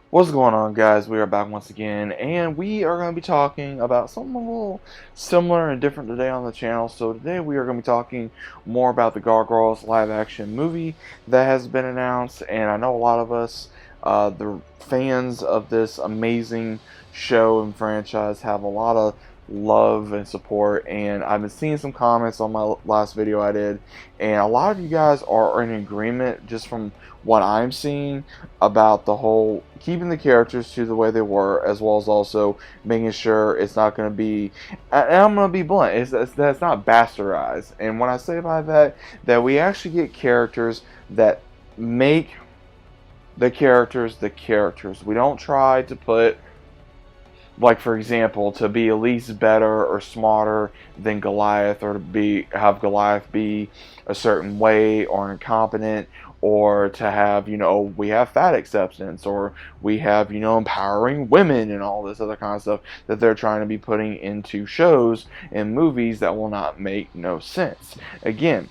What's going on, guys? We are back once again, and we are going to be talking about something a little similar and different today on the channel. So today we are going to be talking more about the Gargoyles live-action movie that has been announced, and I know a lot of us, the fans of this amazing show and franchise, have a lot of love and support, and I've been seeing some comments on my last video I did, and a lot of you guys are in agreement just from what I'm seeing about the whole keeping the characters to the way they were, as well as also making sure it's not going to be, and I'm going to be blunt, that's not bastardized. And when I say by that, that we actually get characters that make the characters. We don't try to put, like, for example, to be at least better or smarter than Goliath, or to be have Goliath be a certain way or incompetent, or to have, we have fat acceptance, or we have, empowering women and all this other kind of stuff that they're trying to be putting into shows and movies that will not make no sense. Again,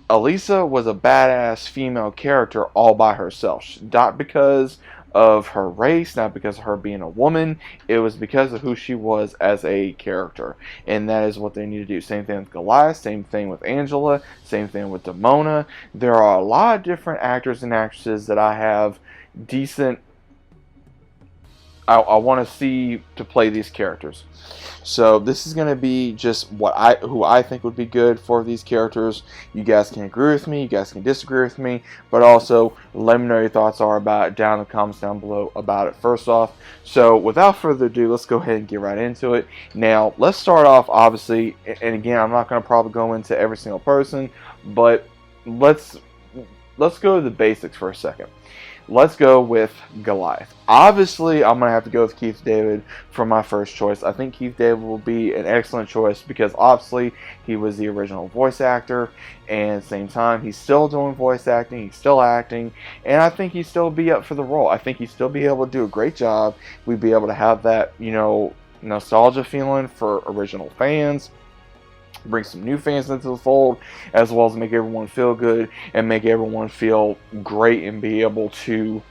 Elisa was a badass female character all by herself. Not because of her race, not because of her being a woman. It was because of who she was as a character. And that is what they need to do. Same thing with Goliath, same thing with Angela, same thing with Demona. There are a lot of different actors and actresses that I have decent I want to see to play these characters. So this is going to be just who I think would be good for these characters. You guys can agree with me, you guys can disagree with me, but also let me know your thoughts are about it down in the comments down below about it first off. So without further ado, let's go ahead and get right into it. Now let's start off, obviously, and again, I'm not going to probably go into every single person, but let's go to the basics for a second. Let's go with Goliath. Obviously, I'm going to have to go with Keith David for my first choice. I think Keith David will be an excellent choice because obviously he was the original voice actor, and at the same time, he's still doing voice acting, he's still acting, and I think he'd still be up for the role. I think he'd still be able to do a great job. We'd be able to have that, nostalgia feeling for original fans, bring some new fans into the fold, as well as make everyone feel good and make everyone feel great and be able to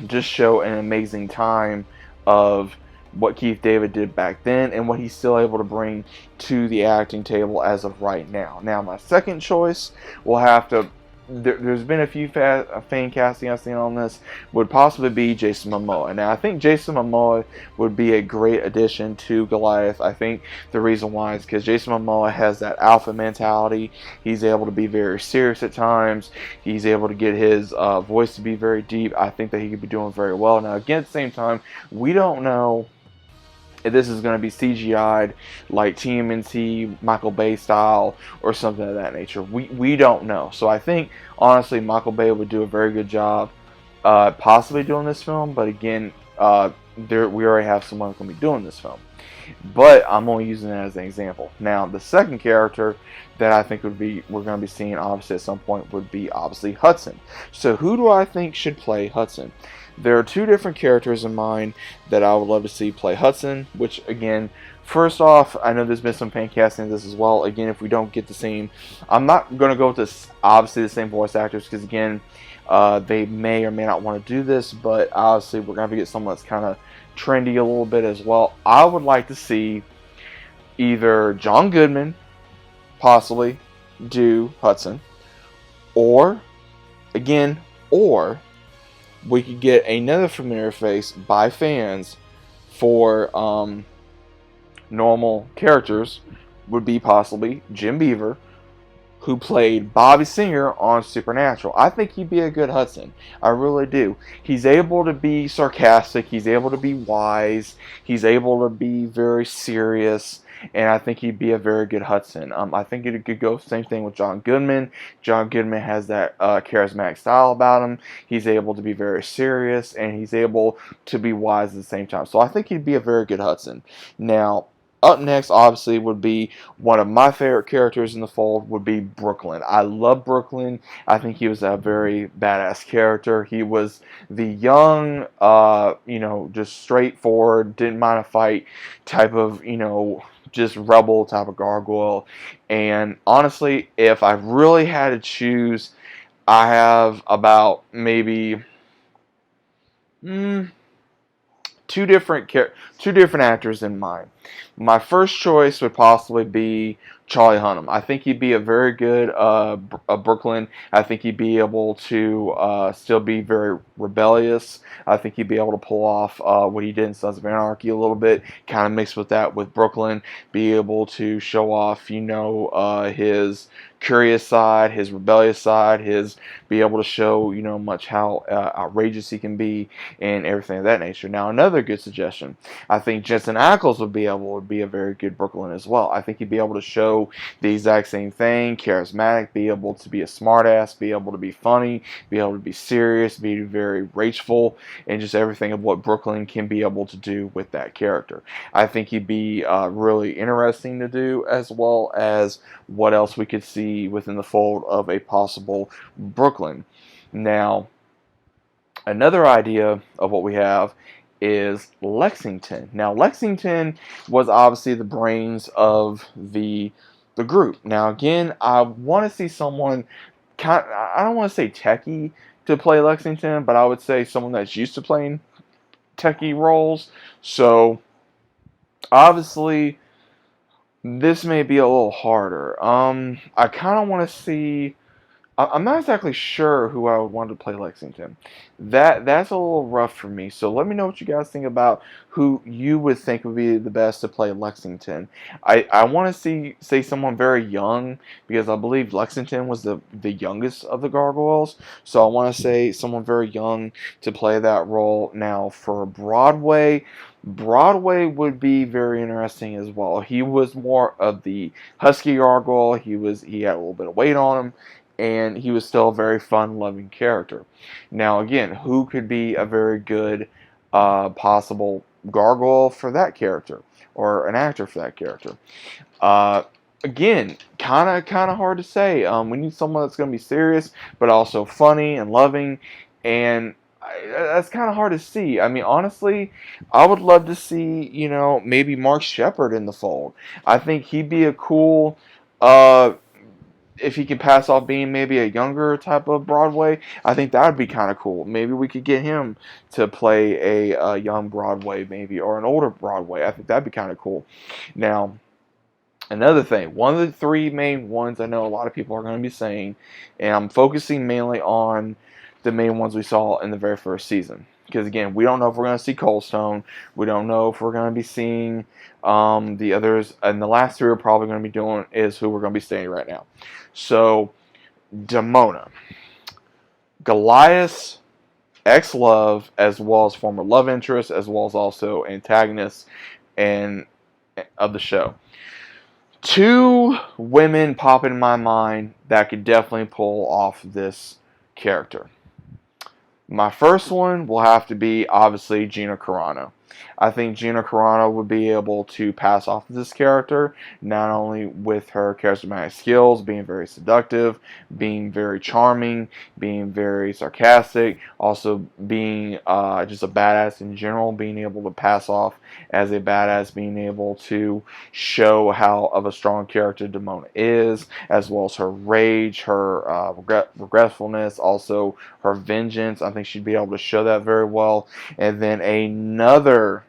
just show an amazing time of what Keith David did back then and what he's still able to bring to the acting table as of right now. Now, my second choice will have to there's been a few fan casting I've seen on this, would possibly be Jason Momoa. Now, I think Jason Momoa would be a great addition to Goliath. I think the reason why is because Jason Momoa has that alpha mentality. He's able to be very serious at times. He's able to get his voice to be very deep. I think that he could be doing very well. Now, again, at the same time, we don't know if this is going to be CGI'd like TMNT, Michael Bay style, or something of that nature. We don't know. So I think, honestly, Michael Bay would do a very good job possibly doing this film. But again, we already have someone who's going to be doing this film. But I'm only using it as an example. Now, the second character that I think we're going to be seeing, obviously, at some point would be, obviously, Hudson. So who do I think should play Hudson? There are two different characters in mind that I would love to see play Hudson, which, again, first off, I know there's been some fan casting of this as well. Again, if we don't get the same, I'm not going to go with this, obviously, the same voice actors, because, again, they may or may not want to do this, but obviously we're going to get someone that's kind of trendy a little bit as well. I would like to see either John Goodman possibly do Hudson, or, again, or we could get another familiar face by fans for normal characters, would be possibly Jim Beaver, who played Bobby Singer on Supernatural. I think he'd be a good Hudson. I really do. He's able to be sarcastic. He's able to be wise. He's able to be very serious. And I think he'd be a very good Hudson. I think it could go same thing with John Goodman. John Goodman has that charismatic style about him. He's able to be very serious, and he's able to be wise at the same time. So I think he'd be a very good Hudson. Now, up next, obviously, would be one of my favorite characters in the fold, would be Brooklyn. I love Brooklyn. I think he was a very badass character. He was the young, just straightforward, didn't mind a fight type of, just rebel type of gargoyle. And honestly, if I really had to choose, I have about maybe Mm, two different two different actors in mind. My first choice would possibly be Charlie Hunnam. I think he'd be a very good Brooklyn. I think he'd be able to still be very rebellious. I think he'd be able to pull off what he did in Sons of Anarchy a little bit, kind of mixed with that with Brooklyn. Be able to show off, his curious side, his rebellious side, his be able to show, much how outrageous he can be and everything of that nature. Now, another good suggestion, I think Jensen Ackles would be a very good Brooklyn as well. I think he'd be able to show the exact same thing, charismatic, be able to be a smartass, be able to be funny, be able to be serious, be very rageful, and just everything of what Brooklyn can be able to do with that character. I think he'd be really interesting to do, as well as what else we could see within the fold of a possible Brooklyn. Now, another idea of what we have is Lexington. Now, Lexington was obviously the brains of the group. Now, again, I want to see someone I don't want to say techie to play Lexington, but I would say someone that's used to playing techie roles. So, obviously, this may be a little harder. I kind of want to see. I'm not exactly sure who I would want to play Lexington. That's a little rough for me. So let me know what you guys think about who you would think would be the best to play Lexington. I want to say someone very young, because I believe Lexington was the youngest of the Gargoyles. So I want to say someone very young to play that role. Now for Broadway would be very interesting as well. He was more of the husky gargoyle. He had a little bit of weight on him, and he was still a very fun-loving character. Now, again, who could be a very good possible gargoyle for that character, or an actor for that character? Uh, Again, kind of hard to say. We need someone that's going to be serious, but also funny and loving, and that's kind of hard to see. I mean, honestly, I would love to see, maybe Mark Shepard in the fold. I think he'd be a cool. If he can pass off being maybe a younger type of Broadway, I think that would be kind of cool. Maybe we could get him to play a young Broadway, maybe, or an older Broadway. I think that'd be kind of cool. Now, another thing, one of the three main ones I know a lot of people are going to be saying, and I'm focusing mainly on the main ones we saw in the very first season. Because again, we don't know if we're going to see Coldstone. We don't know if we're going to be seeing the others. And the last three we're probably going to be doing is who we're going to be saying right now. So, Demona, Goliath, ex-love, as well as former love interest, as well as also antagonist and of the show. Two women pop in my mind that could definitely pull off this character. My first one will have to be, obviously, Gina Carano. I think Gina Carano would be able to pass off this character, not only with her charismatic skills, being very seductive, being very charming, being very sarcastic, also being just a badass in general, being able to pass off as a badass, being able to show how of a strong character Demona is, as well as her rage, her regretfulness, also her vengeance. I think she'd be able to show that very well. And then another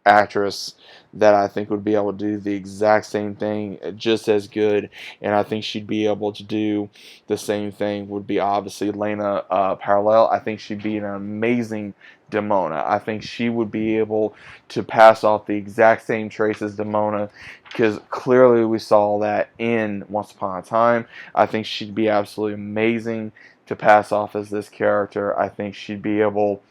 actress that I think would be able to do the exact same thing just as good, and I think she'd be able to do the same thing, would be obviously Lena Parallel. I think she'd be an amazing Demona. I think she would be able to pass off the exact same traits as Demona, because clearly we saw that in Once Upon a Time. I think she'd be absolutely amazing to pass off as this character. I think she'd be able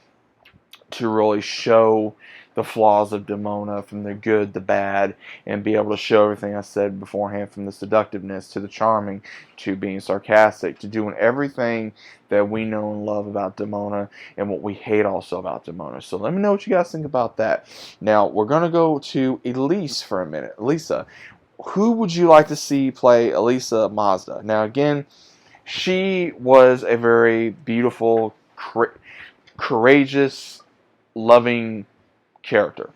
to really show the flaws of Demona, from the good, the bad, and be able to show everything I said beforehand, from the seductiveness to the charming to being sarcastic to doing everything that we know and love about Demona, and what we hate also about Demona. So let me know what you guys think about that. Now, we're going to go to Elise for a minute. Elisa, who would you like to see play Elisa Mazda? Now, again, she was a very beautiful, courageous, loving character.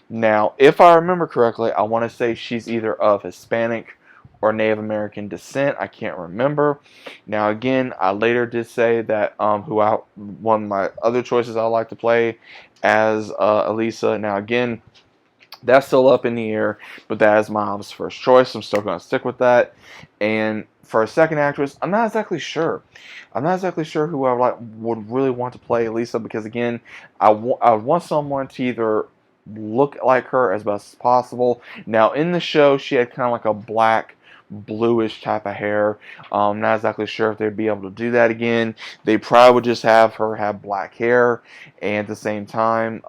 Now, if I remember correctly, I want to say she's either of Hispanic or Native American descent. I can't remember. Now again, I later did say that one of my other choices I like to play as Elisa. Now again, that's still up in the air, but that is my obvious first choice. I'm still going to stick with that. And for a second actress, I'm not exactly sure. I'm not exactly sure who I would really want to play Lisa, because again, I want someone to either look like her as best as possible. Now in the show, she had kind of like a black, bluish type of hair. Not exactly sure if they'd be able to do that again. They probably would just have her have black hair, and at the same time,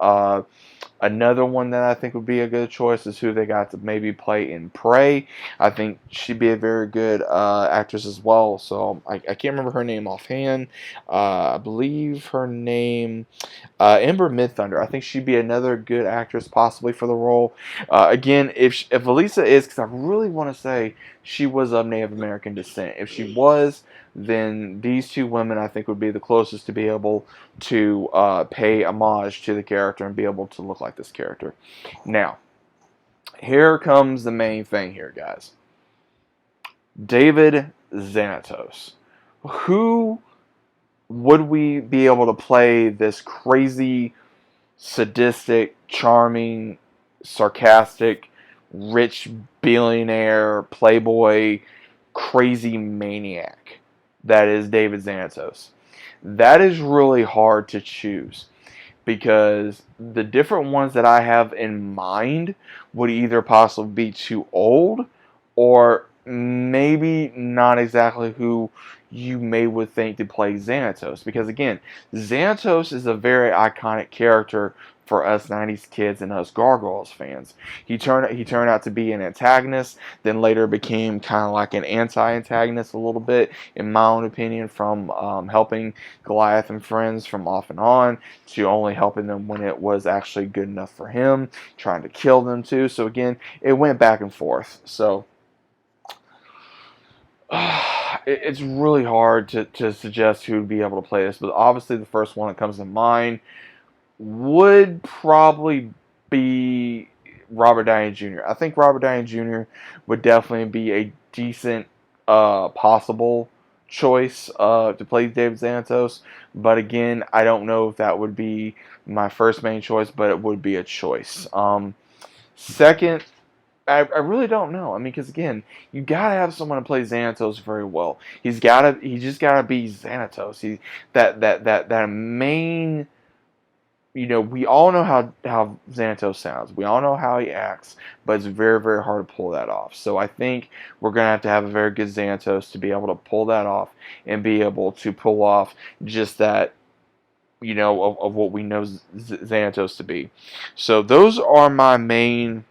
another one that I think would be a good choice is who they got to maybe play in Prey. I think she'd be a very good actress as well. So I can't remember her name offhand. I believe her name, Ember Midthunder. I think she'd be another good actress possibly for the role. Again, if Elisa is, because I really want to say she was of Native American descent. If she was, then these two women I think would be the closest to be able to pay homage to the character and be able to look like this character. Now, here comes the main thing here, guys. David Xanatos. Who would we be able to play this crazy, sadistic, charming, sarcastic, rich billionaire, playboy, crazy maniac that is David Xanatos? That is really hard to choose, because the different ones that I have in mind would either possibly be too old, or maybe not exactly who you may would think to play Xanatos. Because again, Xanatos is a very iconic character for us 90s kids and us Gargoyles fans. He turned out to be an antagonist, then later became kind of like an anti-antagonist a little bit, in my own opinion, from helping Goliath and friends from off and on, to only helping them when it was actually good enough for him, trying to kill them too. So again, it went back and forth. So it's really hard to suggest who would be able to play this, but obviously the first one that comes to mind would probably be Robert Downey Jr. I think Robert Downey Jr. would definitely be a decent possible choice to play David Xanatos, but again, I don't know if that would be my first main choice, but it would be a choice. Second, I really don't know. I mean, because again, you gotta have someone to play Xanatos very well. He just gotta be Xanatos. That main. We all know how Xanatos sounds. We all know how he acts, but it's very, very hard to pull that off. So I think we're gonna have a very good Xanatos to be able to pull that off and be able to pull off just that. Of what we know Xanatos to be. So those are my main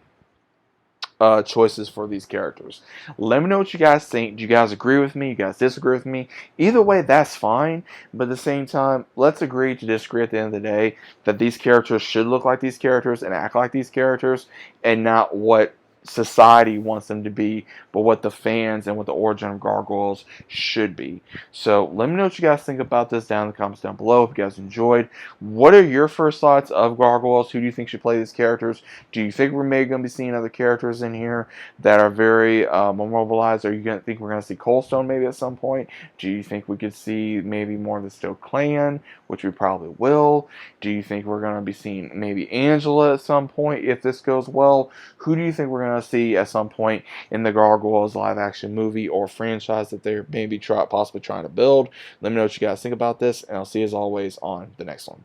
choices for these characters. Let me know what you guys think. Do you guys agree with me? You guys disagree with me? Either way, that's fine. But at the same time, let's agree to disagree at the end of the day, that these characters should look like these characters and act like these characters, and not what society wants them to be, but what the fans and what the origin of Gargoyles should be. So let me know what you guys think about this down in the comments down below. If you guys enjoyed, what are your first thoughts of Gargoyles? Who do you think should play these characters? Do you think we're maybe going to be seeing other characters in here that are very memorialized? Are you going to think we're going to see Coldstone maybe at some point? Do you think we could see maybe more of the Stoke clan, which we probably will? Do you think we're going to be seeing maybe Angela at some point if this goes well? Who do you think we're going to see at some point in the Gargoyles live action movie or franchise that they're maybe possibly trying to build? Let me know what you guys think about this, and I'll see you as always on the next one.